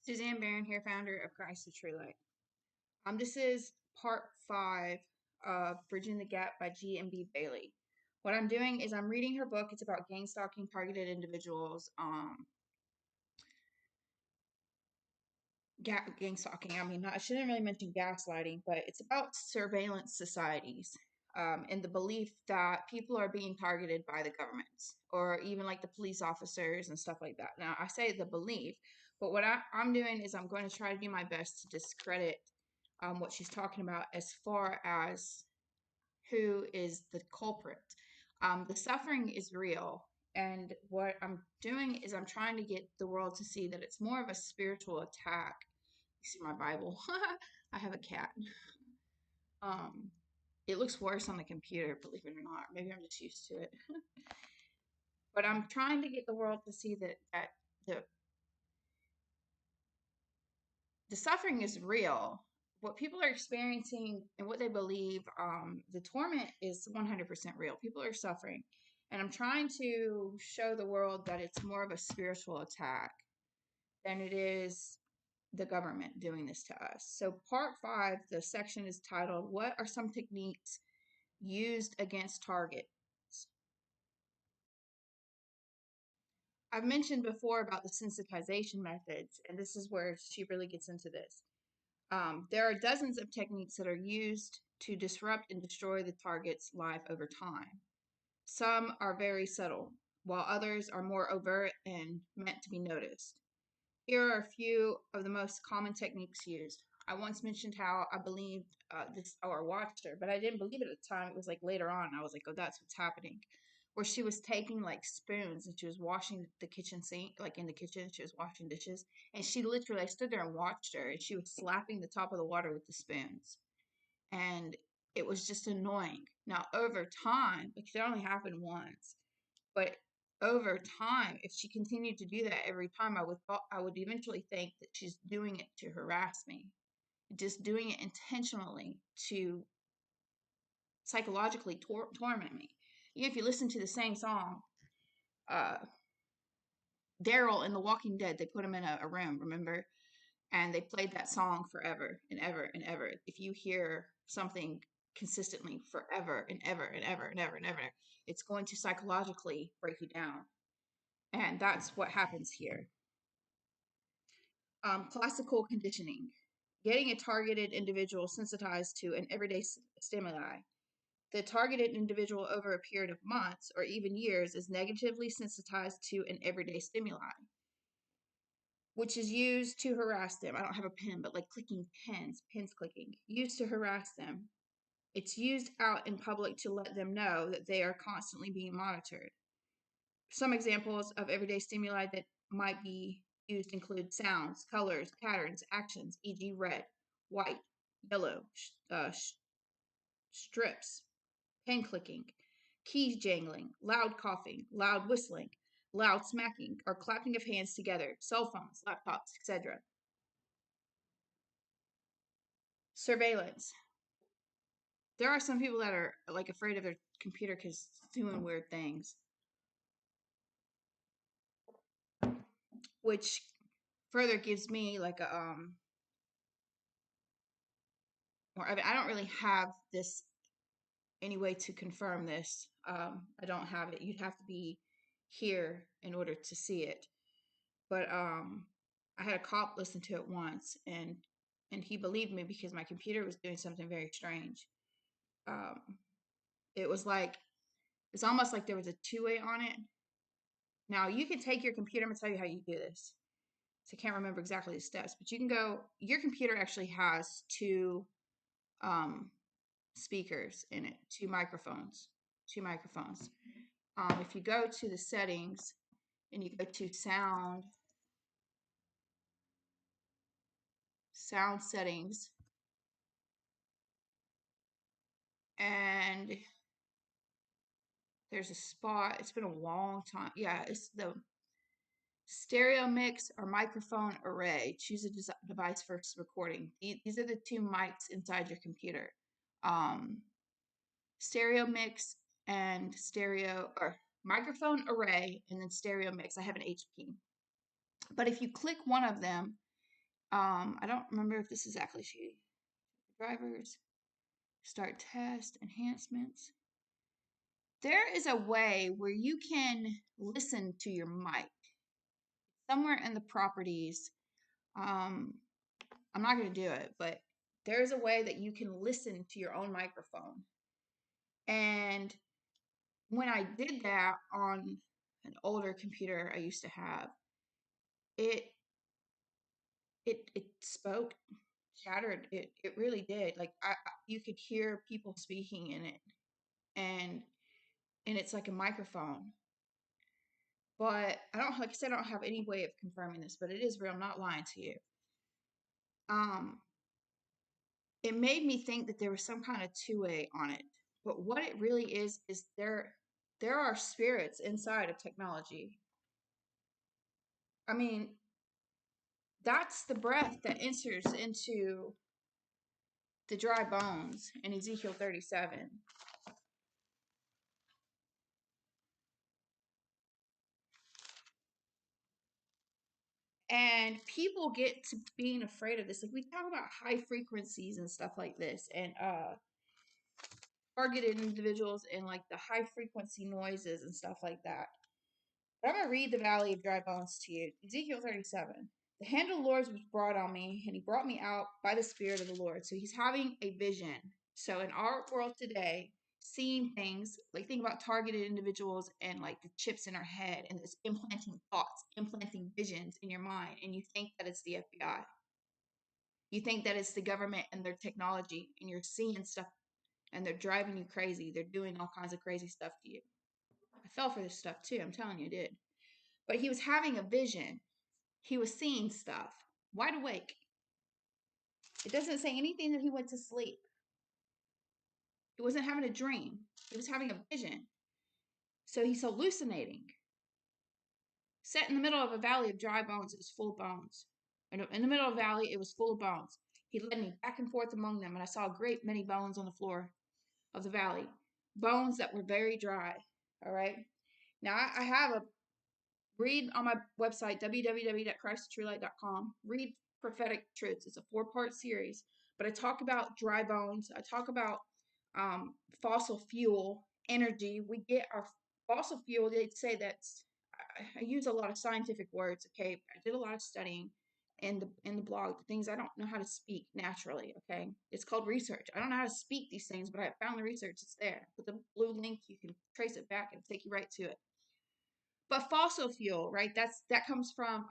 Suzanne Barron here, founder of Christ the True Light. This is part 5 of Bridging the Gap by G.M.B. Bailey. What I'm doing is I'm reading her book. It's about gang stalking targeted individuals. Gang stalking. I shouldn't really mention gaslighting, but it's about surveillance societies. And the belief that people are being targeted by the governments or even like the police officers and stuff like that. Now, I say the belief, but what I'm doing is I'm going to try to do my best to discredit what she's talking about as far as who is the culprit. The suffering is real. And what I'm doing is I'm trying to get the world to see that it's more of a spiritual attack. You see my Bible. I have a cat. It looks worse on the computer, believe it or not. Maybe I'm just used to it. But I'm trying to get the world to see that the suffering is real. What people are experiencing and what they believe, the torment is 100% real. People are suffering. And I'm trying to show the world that it's more of a spiritual attack than it is the government doing this to us. So part 5, the section is titled, What are some techniques used against targets? I've mentioned before about the sensitization methods, and this is where she really gets into this. There are dozens of techniques that are used to disrupt and destroy the target's life over time. Some are very subtle, while others are more overt and meant to be noticed. Here are a few of the most common techniques used. I once mentioned how I believed this, or watched her, but I didn't believe it at the time. It was like later on, I was like, oh, that's what's happening. Where she was taking like spoons and she was washing the kitchen sink, like in the kitchen, she was washing dishes. And she literally, I stood there and watched her, and she was slapping the top of the water with the spoons. And it was just annoying. Now, over time, because it only happened once, but over time, if she continued to do that every time, I would eventually think that she's doing it to harass me, just doing it intentionally to psychologically torment me. If you listen to the same song, Daryl in The Walking Dead, they put him in a room, remember? And they played that song forever and ever and ever. If you hear something consistently forever and ever and ever and ever and ever, it's going to psychologically break you down. And that's what happens here. Classical conditioning. Getting a targeted individual sensitized to an everyday stimuli. The targeted individual over a period of months or even years is negatively sensitized to an everyday stimuli, which is used to harass them. I don't have a pen, but like clicking pens clicking, used to harass them. It's used out in public to let them know that they are constantly being monitored. Some examples of everyday stimuli that might be used include sounds, colors, patterns, actions, e.g. red, white, yellow, strips, pen clicking, keys jangling, loud coughing, loud whistling, loud smacking, or clapping of hands together, cell phones, laptops, etc. Surveillance. There are some people that are like afraid of their computer because it's doing weird things, which further gives me like a or I don't really have this any way to confirm this. I don't have it. You'd have to be here in order to see it. But I had a cop listen to it once, and he believed me because my computer was doing something very strange. It was like, it's almost like there was a two-way on it. Now, you can take your computer, I'm going to tell you how you do this. So I can't remember exactly the steps, but you can go, your computer actually has two speakers in it, two microphones. If you go to the settings and you go to sound settings, and there's a spot, it's been a long time. Yeah, it's the stereo mix or microphone array. Choose a device for recording. These are the two mics inside your computer. Stereo mix and stereo, or microphone array and then stereo mix. I have an HP. But if you click one of them, I don't remember if this is actually she. Drivers, start test, enhancements. There is a way where you can listen to your mic somewhere in the properties. I'm not going to do it, but there's a way that you can listen to your own microphone. And when I did that on an older computer I used to have, it spoke, chattered. It really did. Like you could hear people speaking in it, and it's like a microphone. But I don't, like I said, I don't have any way of confirming this, but it is real. I'm not lying to you. Um, it made me think that there was some kind of two-way on it. But what it really is there are spirits inside of technology. I mean, that's the breath that enters into the dry bones in Ezekiel 37. And people get to being afraid of this. Like we talk about high frequencies and stuff like this, and targeted individuals and like the high frequency noises and stuff like that. But I'm going to read the Valley of Dry Bones to you. Ezekiel 37. The hand of the Lord was brought on me, and he brought me out by the Spirit of the Lord. So he's having a vision. So in our world today, seeing things, like think about targeted individuals and like the chips in our head and it's implanting thoughts, implanting visions in your mind, and you think that it's the FBI. You think that it's the government and their technology, and you're seeing stuff and they're driving you crazy. They're doing all kinds of crazy stuff to you. I fell for this stuff too. I'm telling you, I did. But he was having a vision. He was seeing stuff, wide awake. It doesn't say anything that he went to sleep. He wasn't having a dream. He was having a vision. So he's hallucinating. Set in the middle of a valley of dry bones, it was full of bones. In the middle of a valley, it was full of bones. He led me back and forth among them, and I saw a great many bones on the floor of the valley. Bones that were very dry. All right. Now, I have a read on my website, www.christtruelight.com. Read Prophetic Truths. It's a 4-part series, but I talk about dry bones. I talk about fossil fuel energy. We get our fossil fuel. They'd say that's. I use a lot of scientific words. Okay, I did a lot of studying in the blog. The things I don't know how to speak naturally. Okay, it's called research. I don't know how to speak these things, but I found the research. It's there. With the blue link, you can trace it back and take you right to it. But fossil fuel, right? That comes from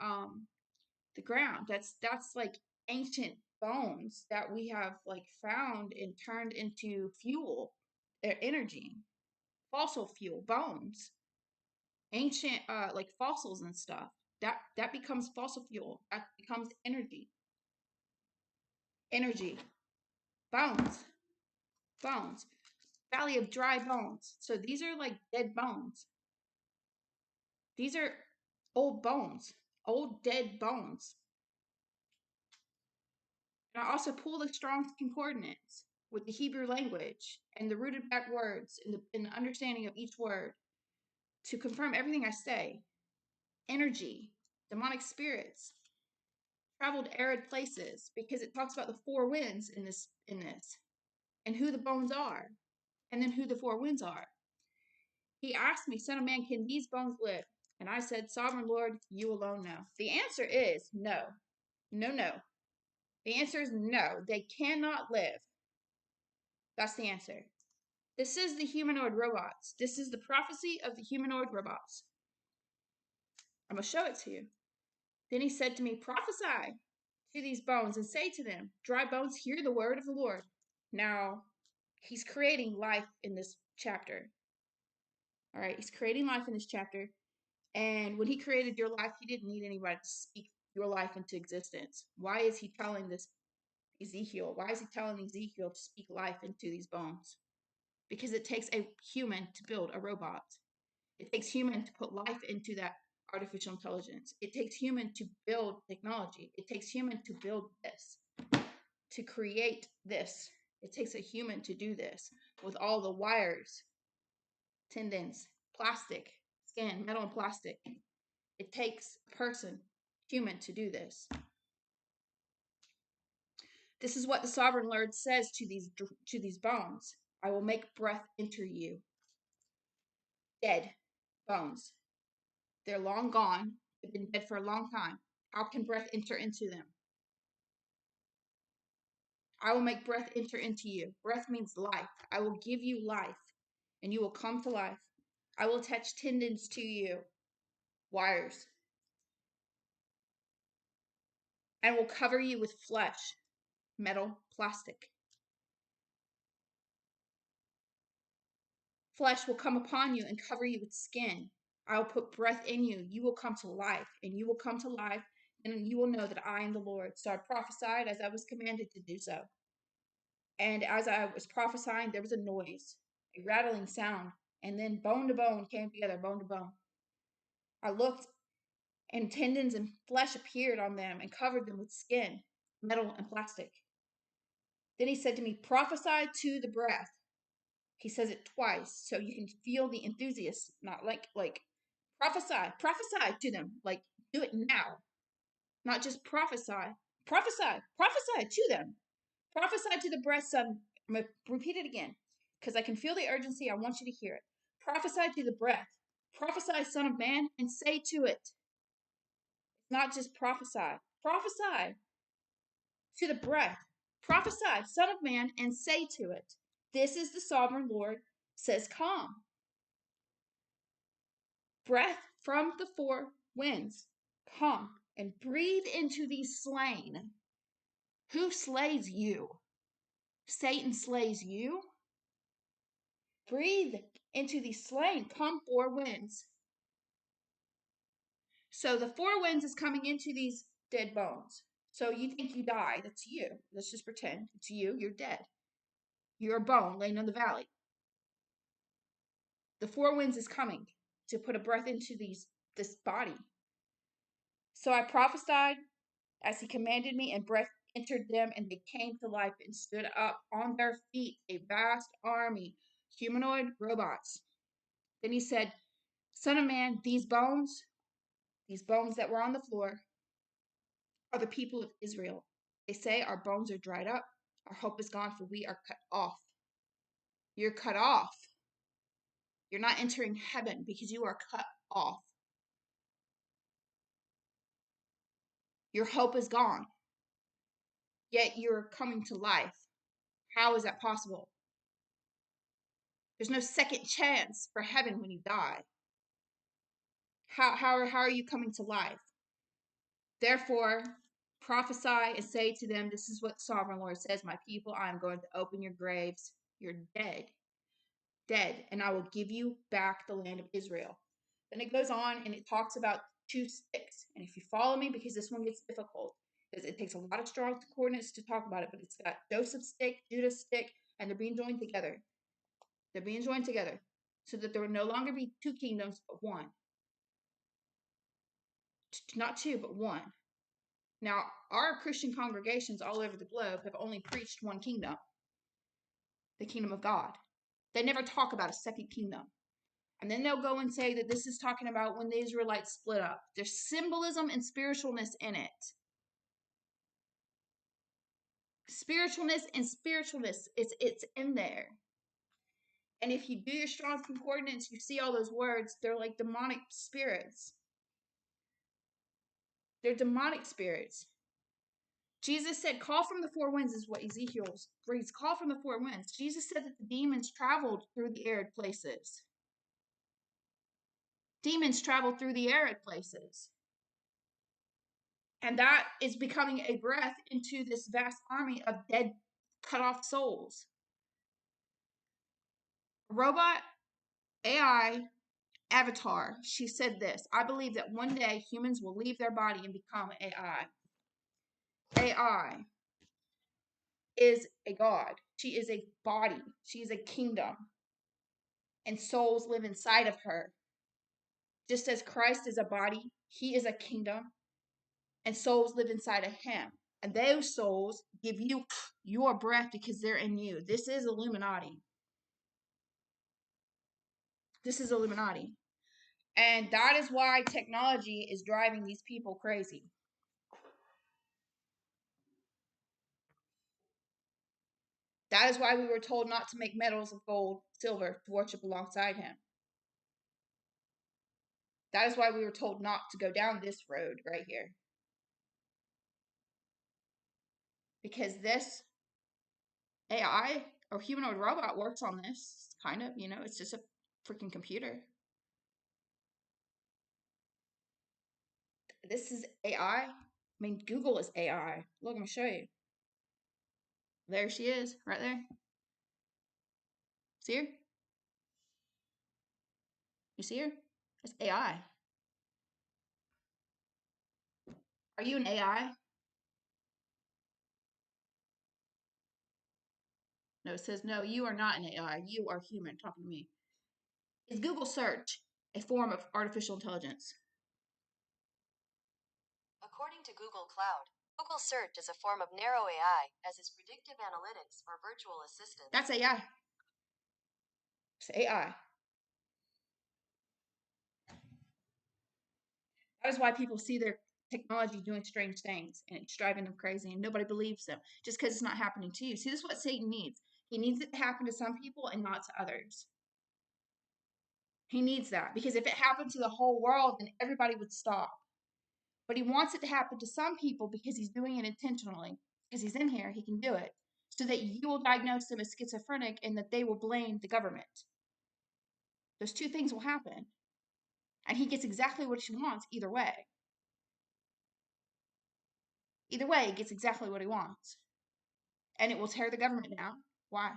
the ground. That's like ancient bones that we have like found and turned into fuel, energy. Fossil fuel, bones, ancient like fossils and stuff. That becomes fossil fuel. That becomes energy. Energy. Bones. Bones. Valley of dry bones. So these are like dead bones. These are old bones. Old dead bones. And I also pull the Strong's Concordance with the Hebrew language and the rooted back words in the understanding of each word to confirm everything I say. Energy, demonic spirits, traveled arid places, because it talks about the 4 winds in this, and who the bones are, and then who the 4 winds are. He asked me, Son of man, can these bones live? And I said, Sovereign Lord, you alone know. The answer is no. No, no. The answer is no. They cannot live. That's the answer. This is the humanoid robots. This is the prophecy of the humanoid robots. I'm going to show it to you. Then he said to me, Prophesy to these bones and say to them, Dry bones, hear the word of the Lord. Now, he's creating life in this chapter. All right, he's creating life in this chapter. And when he created your life, he didn't need anybody to speak your life into existence. Why is he telling this Ezekiel? Why is he telling Ezekiel to speak life into these bones? Because it takes a human to build a robot. It takes human to put life into that artificial intelligence. It takes human to build technology. It takes human to build this, to create this. It takes a human to do this with all the wires, tendons, plastic, skin, metal and plastic. It takes a person, human, to do this. This is what the sovereign Lord says to these bones. I will make breath enter you. Dead bones. They're long gone. They've been dead for a long time. How can breath enter into them? I will make breath enter into you. Breath means life. I will give you life, and you will come to life. I will attach tendons to you, wires, and will cover you with flesh, metal, plastic. Flesh will come upon you and cover you with skin. I will put breath in you. You will come to life, and you will come to life, and you will know that I am the Lord. So I prophesied as I was commanded to do so. And as I was prophesying, there was a noise, a rattling sound, and then bone to bone came together, bone to bone. I looked, and tendons and flesh appeared on them and covered them with skin, metal, and plastic. Then he said to me, prophesy to the breath. He says it twice, so you can feel the enthusiasm, not like prophesy to them, like do it now, not just prophesy to them. Prophesy to the breath, son. I'm going to repeat it again because I can feel the urgency. I want you to hear it. Prophesy to the breath. Prophesy, son of man, and say to it. It's not just prophesy. Prophesy to the breath. Prophesy, son of man, and say to it. This is the sovereign Lord, says calm. Breath from the four winds. Come and breathe into these slain. Who slays you? Satan slays you? Breathe into these slain. Come, four winds. So the four winds is coming into these dead bones. So you think you die. That's you. Let's just pretend it's you. You're dead. You're a bone laying in the valley. The four winds is coming to put a breath into this body. So I prophesied as he commanded me, and breath entered them, and they came to life and stood up on their feet, a vast army, humanoid robots. Then he said, Son of man, these bones that were on the floor, are the people of Israel. They say our bones are dried up, our hope is gone, for we are cut off. You're cut off. You're not entering heaven because you are cut off. Your hope is gone, yet you're coming to life. How is that possible? There's no second chance for heaven when you die. How are you coming to life? Therefore, prophesy and say to them, this is what the sovereign Lord says, my people, I am going to open your graves. You're dead, and I will give you back the land of Israel. Then it goes on and it talks about two sticks. And if you follow me, because this one gets difficult, because it takes a lot of strong coordinates to talk about it, but it's got Joseph's stick, Judah's stick, and they're being joined together. They're being joined together so that there will no longer be two kingdoms, but one. Not two, but one. Now, our Christian congregations all over the globe have only preached one kingdom, the kingdom of God. They never talk about a second kingdom. And then they'll go and say that this is talking about when the Israelites split up. There's symbolism and spiritualness in it. Spiritualness, it's in there. And if you do your strong concordance, you see all those words, they're like demonic spirits. They're demonic spirits. Jesus said, call from the four winds is what Ezekiel reads. Call from the four winds. Jesus said that the demons traveled through the arid places. Demons traveled through the arid places. And that is becoming a breath into this vast army of dead, cut off souls. Robot AI avatar, she said this, I believe that one day humans will leave their body and become AI. AI is a god. She is a body. She is a kingdom. And souls live inside of her. Just as Christ is a body, he is a kingdom, and souls live inside of him. And those souls give you your breath because they're in you. This is Illuminati. This is Illuminati. And that is why technology is driving these people crazy. That is why we were told not to make medals of gold, silver to worship alongside him. That is why we were told not to go down this road right here. Because this AI or humanoid robot works on this, kind of, it's just a freaking computer. This is AI. I mean, Google is AI. Look, I'm going to show you. There she is, right there. See her? You see her? That's AI. Are you an AI? No, it says, no, you are not an AI. You are human. Talking to me. Is Google search a form of artificial intelligence? According to Google Cloud, Google Search is a form of narrow AI, as is predictive analytics or virtual assistants. That's AI. It's AI. That is why people see their technology doing strange things and it's driving them crazy and nobody believes them just because it's not happening to you. See, this is what Satan needs. He needs it to happen to some people and not to others. He needs that because if it happened to the whole world, then everybody would stop. But he wants it to happen to some people because he's doing it intentionally. Because he's in here, he can do it. So that you will diagnose them as schizophrenic and that they will blame the government. Those two things will happen. And he gets exactly what he wants either way. Either way, he gets exactly what he wants. And it will tear the government down. Why?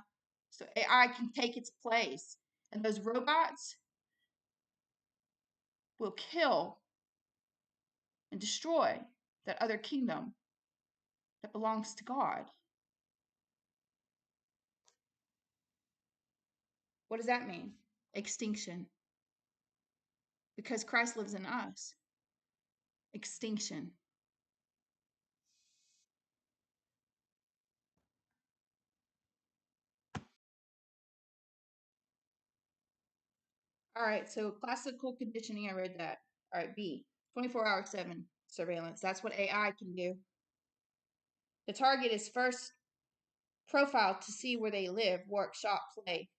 So AI can take its place. And those robots will kill and destroy that other kingdom that belongs to God. What does that mean? Extinction. Because Christ lives in us. Extinction. All right, so classical conditioning, I read that. All right, B, 24/7 surveillance. That's what AI can do. The target is first profiled to see where they live, work, shop, play,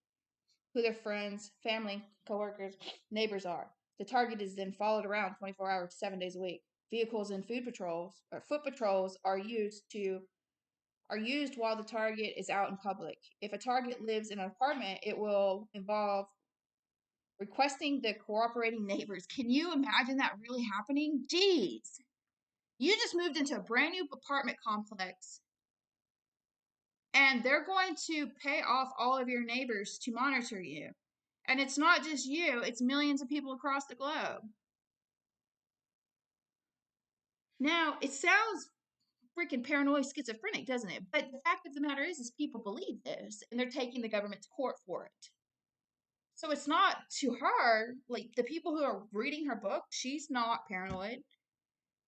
who their friends, family, coworkers, neighbors are. The target is then followed around 24 hours, 7 days a week. Vehicles and food patrols or foot patrols are used while the target is out in public. If a target lives in an apartment, it will involve requesting the cooperating neighbors. Can you imagine that really happening? Jeez. You just moved into a brand new apartment complex and they're going to pay off all of your neighbors to monitor you. And it's not just you, it's millions of people across the globe. Now, it sounds freaking paranoid schizophrenic, doesn't it? But the fact of the matter is people believe this and they're taking the government to court for it. So it's not too hard. Like the people who are reading her book, she's not paranoid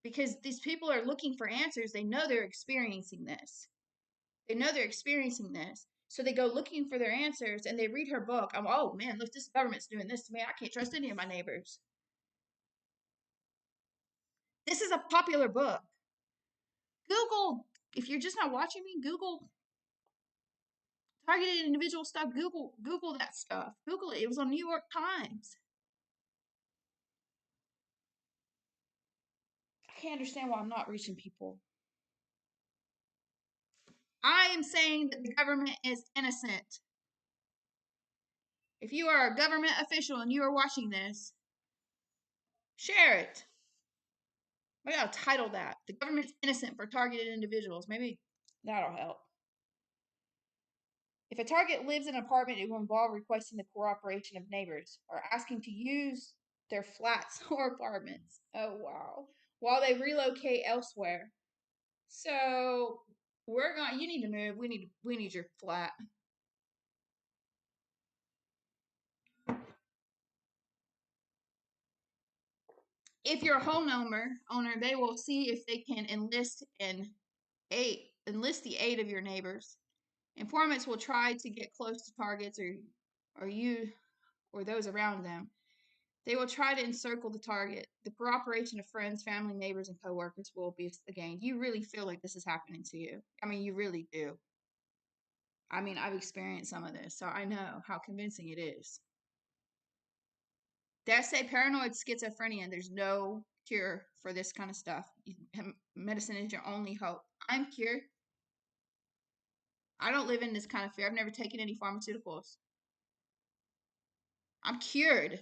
because these people are looking for answers. They know they're experiencing this. They know they're experiencing this. So they go looking for their answers and they read her book. I'm, oh man, look, this government's doing this to me. I can't trust any of my neighbors. This is a popular book. Google, if you're just not watching me, Google targeted individual stuff. Google that stuff. Google it. It was on New York Times. I can't understand why I'm not reaching people. I am saying that the government is innocent. If you are a government official and you are watching this, share it. Maybe I'll title that. The government's innocent for targeted individuals. Maybe that'll help. If a target lives in an apartment, it will involve requesting the cooperation of neighbors or asking to use their flats or apartments. Oh, wow. While they relocate elsewhere. So you need to move. We need your flat. If you're a homeowner, they will see if they can enlist the aid of your neighbors. Informants will try to get close to targets or you or those around them. They will try to encircle the target. The cooperation of friends, family, neighbors, and coworkers will be gained. You really feel like this is happening to you. I mean, you really do. I mean, I've experienced some of this, so I know how convincing it is. They say paranoid schizophrenia, and there's no cure for this kind of stuff. Medicine is your only hope. I'm cured. I don't live in this kind of fear. I've never taken any pharmaceuticals. I'm cured.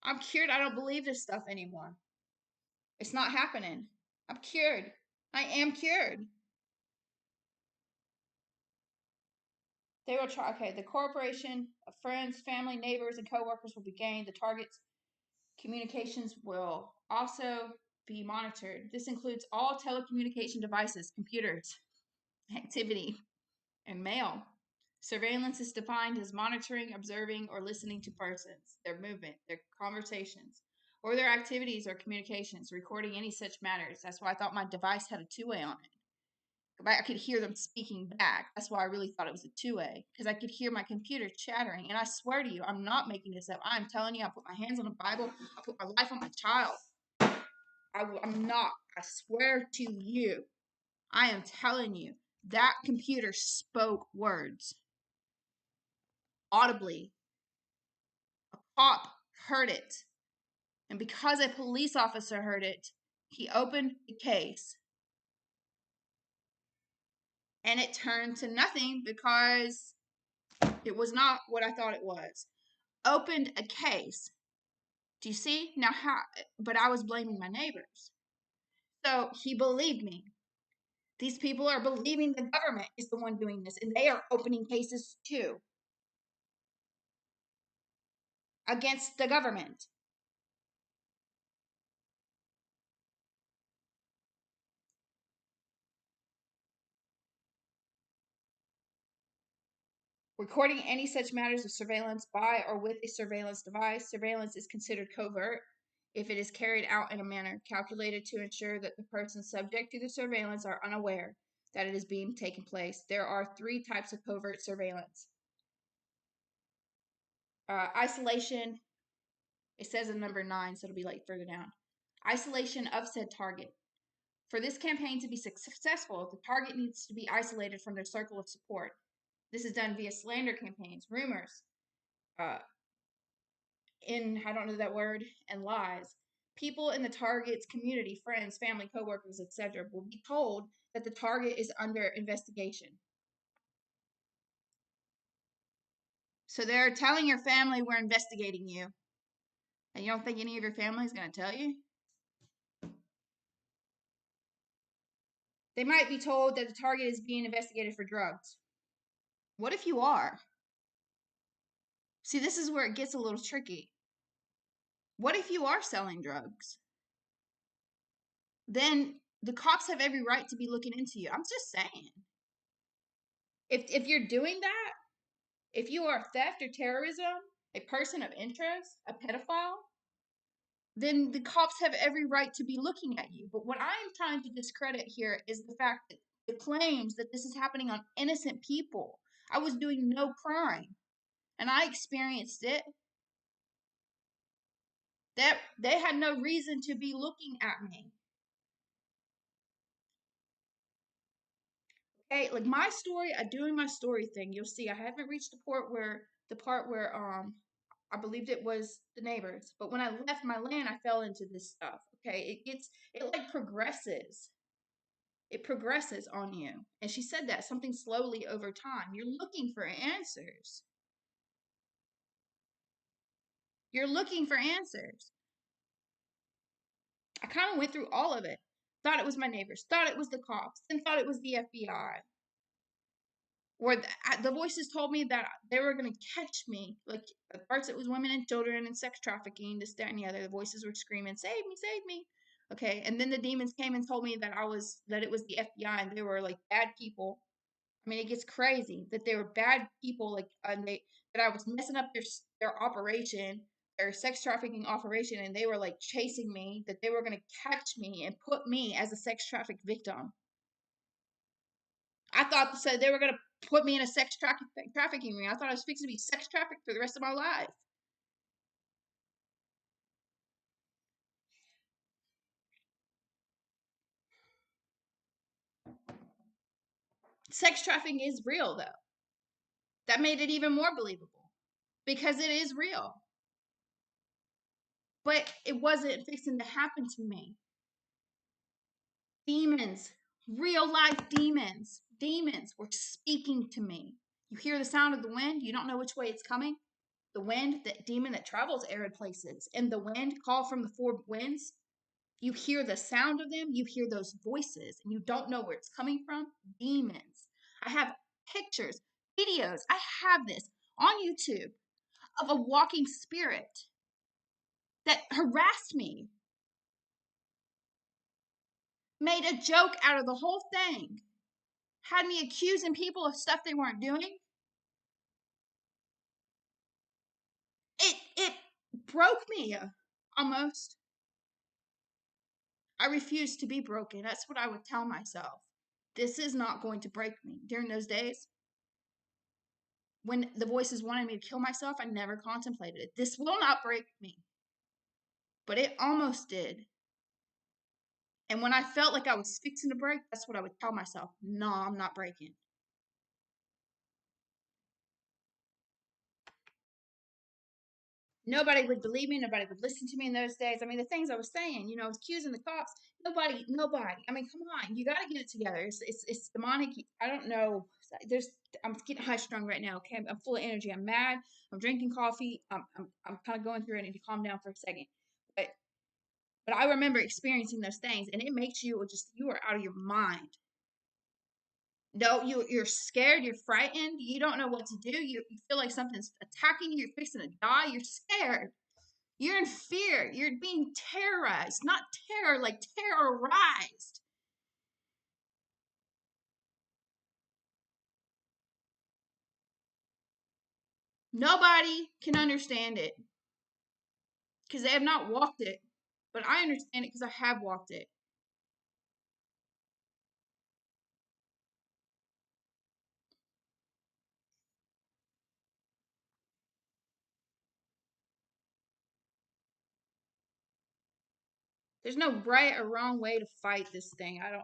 I'm cured. I don't believe this stuff anymore. It's not happening. I'm cured. I am cured. They will try. Okay, the corporation of friends, family, neighbors, and coworkers will be gained. The target's communications will also be monitored. This includes all telecommunication devices, computers, activity, and mail. Surveillance is defined as monitoring, observing, or listening to persons, their movement, their conversations, or their activities or communications, recording any such matters. That's why I thought my device had a two-way on it. I could hear them speaking back. That's why I really thought it was a two-way, because I could hear my computer chattering. And I swear to you, I'm not making this up. I'm telling you, I put my hands on the Bible. I put my life on my child. I'm not. I swear to you. I am telling you, that computer spoke words audibly. A cop heard it. And because a police officer heard it, he opened the case. And it turned to nothing because it was not what I thought it was. Opened a case. Do you see? Now how? But I was blaming my neighbors. So he believed me. These people are believing the government is the one doing this, and they are opening cases too against the government. Recording any such matters of surveillance by or with a surveillance device. Surveillance is considered covert if it is carried out in a manner calculated to ensure that the persons subject to the surveillance are unaware that it is being taken place. There are 3 types of covert surveillance. Isolation, it says in number 9, so it'll be like further down. Isolation of said target. For this campaign to be successful, the target needs to be isolated from their circle of support. This is done via slander campaigns, rumors, uh, I don't know that word, and lies. People in the target's community, friends, family, coworkers, etc., will be told that the target is under investigation. So they're telling your family we're investigating you. And you don't think any of your family is going to tell you? They might be told that the target is being investigated for drugs. What if you are? See, this is where it gets a little tricky. What if you are selling drugs? Then the cops have every right to be looking into you. I'm just saying. If you're doing that, if you are theft or terrorism, a person of interest, a pedophile, then the cops have every right to be looking at you. But what I'm trying to discredit here is the fact that the claims that this is happening on innocent people. I was doing no crime, and I experienced it. That they had no reason to be looking at me. Okay, like my story, I doing my story thing. You'll see, I haven't reached the part where I believed it was the neighbors, but when I left my land, I fell into this stuff. Okay, it like progresses. It progresses on you, and she said that something slowly over time. You're looking for answers. You're looking for answers. I kind of went through all of it. Thought it was my neighbors. Thought it was the cops. Then thought it was the FBI. Where the voices told me that they were going to catch me. Like, at first it was women and children and sex trafficking, this, that, and the other. The voices were screaming, save me, save me. Okay, and then the demons came and told me that it was the FBI and they were like bad people. I mean, it gets crazy that they were bad people, like, and that I was messing up their operation, their sex trafficking operation, and they were like chasing me, that they were going to catch me and put me as a sex traffic victim. I thought so they were going to put me in a sex trafficking ring. I thought I was fixing to be sex trafficked for the rest of my life. Sex trafficking is real, though. That made it even more believable because it is real. But it wasn't fixing to happen to me. Demons, real life demons, were speaking to me. You hear the sound of the wind, you don't know which way it's coming. The wind, that demon that travels arid places, and the wind, call from the four winds. You hear the sound of them, you hear those voices, and you don't know where it's coming from. Demons. I have pictures, videos. I have this on YouTube of a walking spirit that harassed me, made a joke out of the whole thing, had me accusing people of stuff they weren't doing. It broke me almost. I refused to be broken. That's what I would tell myself. This is not going to break me. During those days, when the voices wanted me to kill myself, I never contemplated it. This will not break me. But it almost did. And when I felt like I was fixing to break, that's what I would tell myself. No, I'm not breaking. Nobody would believe me. Nobody would listen to me in those days. I mean, the things I was saying, I was accusing the cops. Nobody. I mean, come on, you got to get it together. It's demonic. I don't know. I'm getting high strung right now. Okay, I'm full of energy. I'm mad. I'm drinking coffee. I'm kind of going through it. I need to calm down for a second. But I remember experiencing those things, and it makes you are out of your mind. No, you're scared. You're frightened. You don't know what to do. You feel like something's attacking you. You're fixing to die. You're scared. You're in fear. You're being terrorized. Not terror, like terrorized. Nobody can understand it because they have not walked it. But I understand it because I have walked it. There's no right or wrong way to fight this thing. I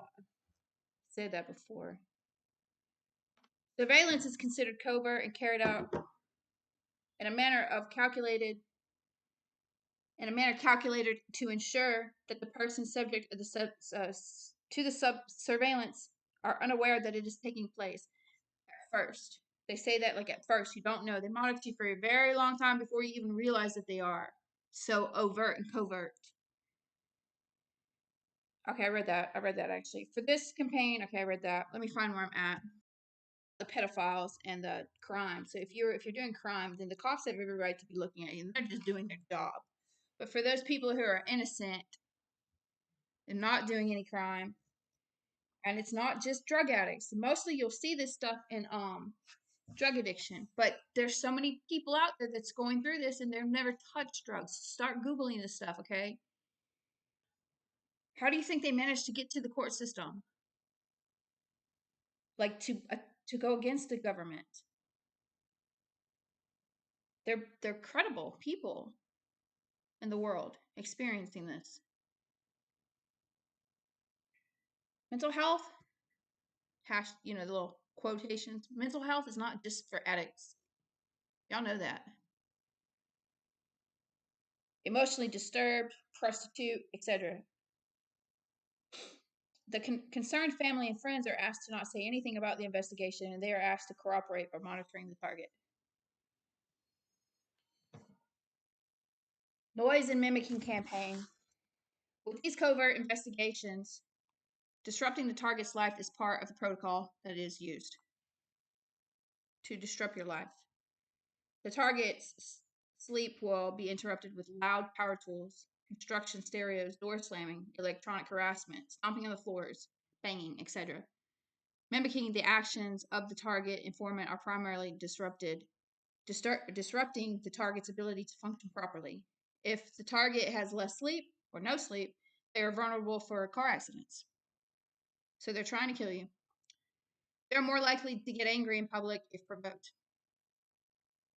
said that before. Surveillance is considered covert and carried out in a manner calculated to ensure that the person subject of to the surveillance are unaware that it is taking place. At first, they say that like at first you don't know. They monitor you for a very long time before you even realize that they are so overt and covert. Okay, I read that. Actually for this campaign. Okay, I read that. Let me find where I'm at. The pedophiles and the crime. So if you're doing crime, then the cops have every right to be looking at you, and they're just doing their job. But for those people who are innocent and not doing any crime, and it's not just drug addicts. Mostly you'll see this stuff in drug addiction, but there's so many people out there that's going through this and they've never touched drugs. Start Googling this stuff, okay? How do you think they managed to get to the court system? Like to go against the government. They're credible people in the world experiencing this. Mental health, the little quotations. Mental health is not just for addicts. Y'all know that. Emotionally disturbed, prostitute, etc. The concerned family and friends are asked to not say anything about the investigation, and they are asked to cooperate by monitoring the target. Noise and mimicking campaign. With these covert investigations, disrupting the target's life is part of the protocol that is used to disrupt your life. The target's sleep will be interrupted with loud power tools, construction stereos, door slamming, electronic harassment, stomping on the floors, banging, etc. Mimicking the actions of the target informant are primarily disrupting the target's ability to function properly. If the target has less sleep or no sleep, they are vulnerable for car accidents. So they're trying to kill you. They're more likely to get angry in public if provoked.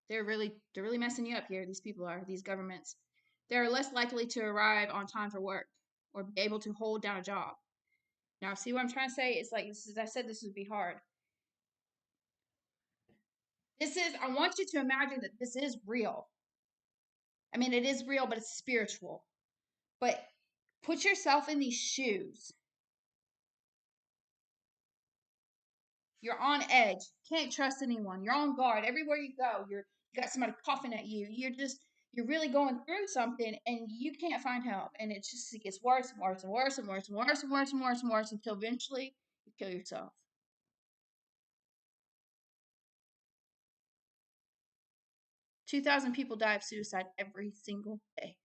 They're really messing you up here. These governments. They're less likely to arrive on time for work or be able to hold down a job. Now, see what I'm trying to say? It's like I said, this would be hard. I want you to imagine that this is real. I mean, it is real, but it's spiritual. But put yourself in these shoes. You're on edge. Can't trust anyone. You're on guard. Everywhere you go, you got somebody coughing at you. You're really going through something and you can't find help. And it gets worse and worse and worse and worse and worse and worse and worse and worse until eventually you kill yourself. 2,000 people die of suicide every single day.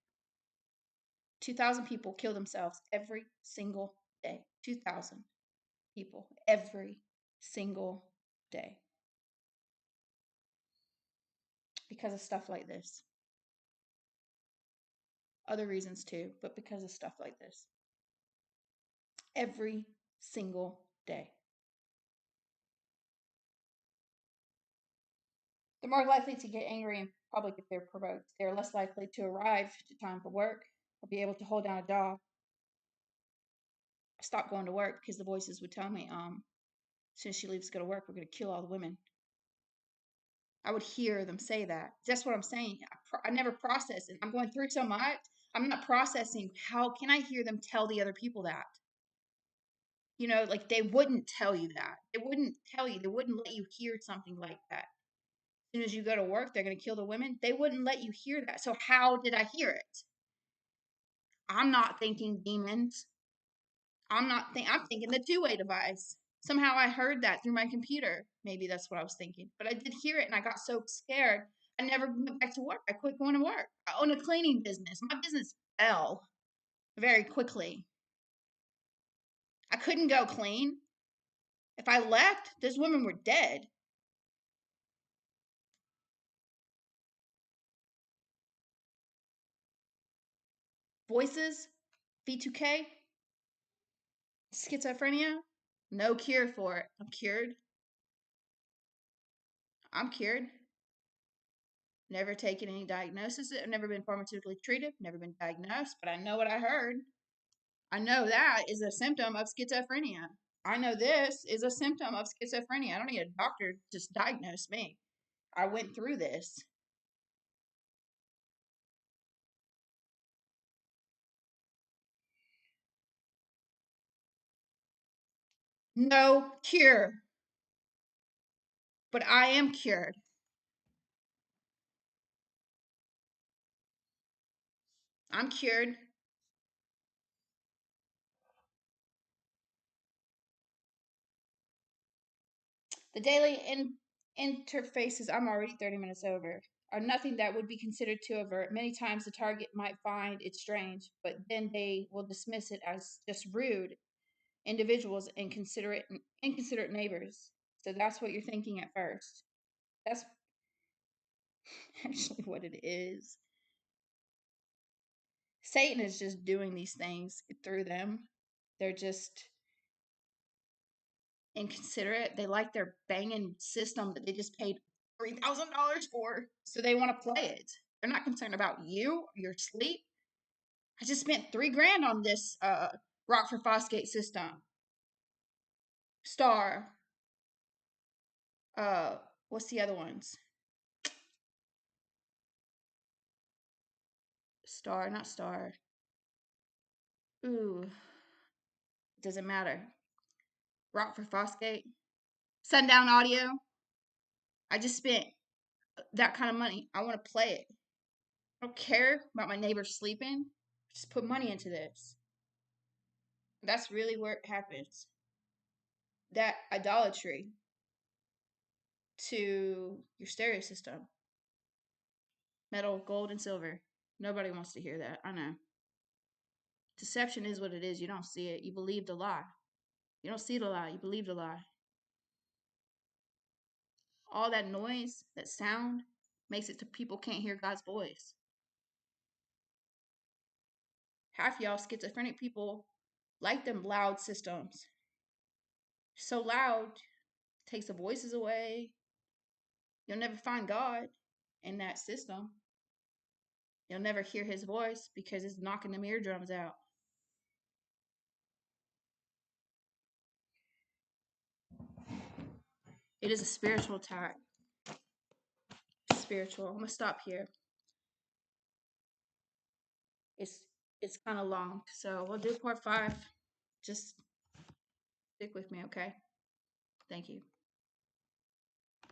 2,000 people kill themselves every single day. 2,000 people every single day. Because of stuff like this. Other reasons too, but because of stuff like this. Every single day. They're more likely to get angry in public if they're provoked. They're less likely to arrive to time for work or be able to hold down a job. I stopped going to work because the voices would tell me, as soon as she leaves to go to work, we're going to kill all the women. I would hear them say that. That's what I'm saying. I never process it. I'm going through so much. I'm not processing. How can I hear them tell the other people that? You know, like they wouldn't tell you that. They wouldn't tell you. They wouldn't let you hear something like that. As soon as you go to work, they're going to kill the women. They wouldn't let you hear that. So how did I hear it? I'm not thinking demons. I'm thinking the two-way device. Somehow I heard that through my computer. Maybe that's what I was thinking. But I did hear it and I got so scared. I never went back to work. I quit going to work. I own a cleaning business. My business fell very quickly. I couldn't go clean. If I left, those women were dead. Voices, V2K, schizophrenia, no cure for it. I'm cured. I'm cured. Never taken any diagnosis. I've never been pharmaceutically treated. Never been diagnosed, but I know what I heard. I know that is a symptom of schizophrenia. I know this is a symptom of schizophrenia. I don't need a doctor to just diagnose me. I went through this. No cure, but I am cured. I'm cured. The daily interfaces, I'm already 30 minutes over, are nothing that would be considered too overt. Many times the target might find it strange, but then they will dismiss it as just rude individuals and inconsiderate neighbors. So that's what you're thinking at first. That's actually what it is. Satan is just doing these things through them. They're just inconsiderate. They like their banging system that they just paid $3,000 for, so they want to play it. They're not concerned about you, your sleep. I just spent $3,000 on this Rockford Fosgate system. Star. Uh, what's the other ones? Star, not Star. Ooh, doesn't matter. Rockford Fosgate. Sundown Audio. I just spent that kind of money. I want to play it. I don't care about my neighbors sleeping. Just put money into this. That's really where it happens. That idolatry to your stereo system. Metal, gold, and silver. Nobody wants to hear that. I know. Deception is what it is. You don't see it. You believe the lie. You don't see the lie. You believe the lie. All that noise, that sound, makes it to people can't hear God's voice. Half y'all schizophrenic people like them loud systems. So loud, takes the voices away. You'll never find God in that system. You'll never hear his voice because it's knocking them eardrums out. It is a spiritual attack. spiritual. I'm gonna stop here. It's it's kind of long, so we'll do part 5. Just stick with me, okay? Thank you.